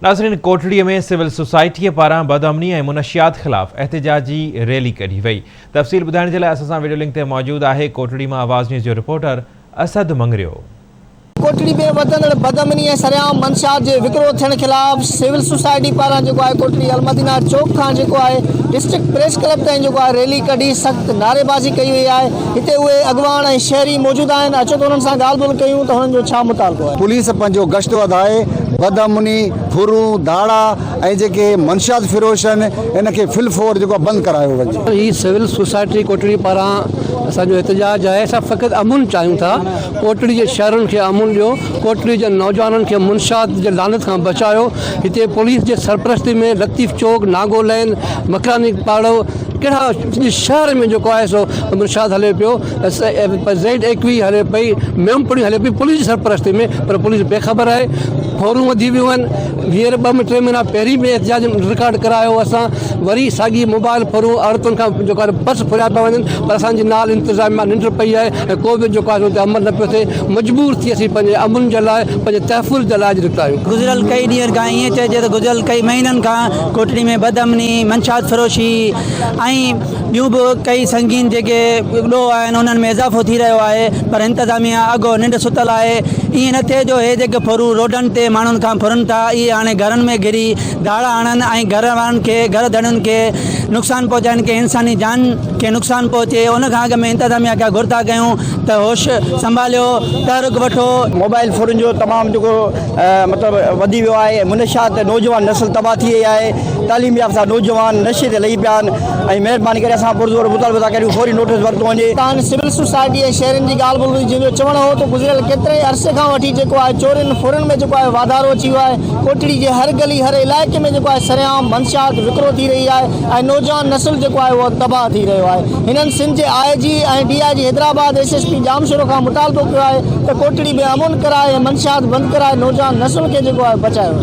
नाज़रीन, कोटड़ीअ में civil society पारां बदअमनी ऐं मुनशियात ख़िलाफ़ एहतजाजी रैली कढी वई। तफ़सील ॿुधाइण जे लाइ असां सां वीडियो लिंक ते मौजूदु आहे कोटड़ी मां आवाज़ न्यूज़ जो रिपोर्टर असद मंगरियो। कोटड़ी में वधंदड़ बदअमनी ऐं सरेआम मंशियात जे विकिरो थियण ख़िलाफ़ सिविल सोसाइटी पारां जेको आहे कोटड़ी अलमदीना चौक खां जेको आहे डिस्ट्रिक्ट प्रेस क्लब ताईं जेको आहे रैली कढी सख़्त नारेबाज़ी कई वई आहे। हिते उहे अॻवान ऐं शहरी मौजूदु आहिनि। अचो त उन्हनि सां ॻाल्हि ॿोल कयूं त हुननि जो छा मुतालबो आहे। पुलिस पंहिंजो गश्त वधाए बदअमनी फुरू दाड़ा ऐं जेके मंशियात फिरोश आहिनि इनखे फिलफोर जेको बंदि करायो वञे। ही सिविल सोसाइटी कोटड़ी पारां असांजो एहतजाज आहे। असां फ़क़ति अमुन चाहियूं था। कोटड़ी जे शहरनि खे अमुन ॾियो, कोटड़ी जे नौजवाननि खे मुनशियात जे लानत खां बचायो। हिते पुलिस जे सरपरस्ती में लतीफ़ चौक, नागो लैन, मकरानी पाड़ो कहिड़ा शहर में जेको आहे सो मुनशियात हले पियो। Z21 हले पई, मेमपुरी हले पई पुलिस जी सरपरस्ती में, पर पुलिस बेख़बर आहे। फोरूं वधी वियूं आहिनि। हींअर 2-3 महीना पहिरीं बि एहतजाज रिकॉर्ड करायो असां। वरी साॻी मोबाइल फोरूं औरतुनि खां जेको आहे पर्स फुरिया पिया वञनि, पर असांजे नाल इंतिज़ामिया निंड पई आहे ऐं को बि जेको आहे अमल न पियो थिए। मजबूर थी असीं पंहिंजे अमुन जे लाइ, पंहिंजे तहफ़ुज़ जे लाइ निकिता आहियूं। गुज़िरियल कई ॾींहं खां ईअं चइजे त गुज़िरियल कई महीननि खां कोटड़ी में बदअमनी, मंशियात फ़रोशी ऐं ॿियूं बि कई संगीन जेके ॾोह आहिनि उन्हनि में इज़ाफ़ो थी रहियो आहे, पर इंतिज़ामिया अॻो निंड सुतल आहे। ईअं न थिए जो हे जेके फोरू रोडनि ते माण्हुनि खां फुरनि था, इहे हाणे घरनि में घिरी दाड़ा आणनि ऐं घर वारनि खे, घर धणियुनि खे नुक़सानु पहुचाइनि, के इंसानी जान खे नुक़सानु पहुचे। उन खां अॻु में इंतिज़ामिया खे घुर था कयूं त होश संभालियो, तहरुक वठो। मोबाइल फोन जो तमामु जेको मतिलबु वधी वियो आहे। मुनशियात नौजवान नस्ल तबाह थी वई आहे। तालीम याफ़्ता नौजवान नशे ते लही पिया आहिनि ऐं महिरबानी करे असां पुरज़ोर मुतालबो था करियूं फौरी नोटिस वरितो वञे। तव्हां सिविल सोसाइटी ऐं शहरनि जी ॻाल्हि ॿोल जंहिंजो चवणु हो त गुज़िरियल केतिरे अरसे खां वठी जेको आहे चोरियुनि फुरनि में जेको आहे वाधारो अची वियो आहे। कोटड़ी जे हर गली हर इलाइक़े में जेको आहे सरेआम मंशियात विकिरो थी रही आहे ऐं नौजवान नस्ल जेको आहे उहो तबाह थी रहियो आहे। हिननि सिंध जे IG ऐं DIG हैदराबाद SSP जामशोरो खां मुतालबो कयो आहे त कोटड़ी में अमुन कराए, मंशियात बंदि कराए, नौजवान नस्ल खे जेको आहे बचायो।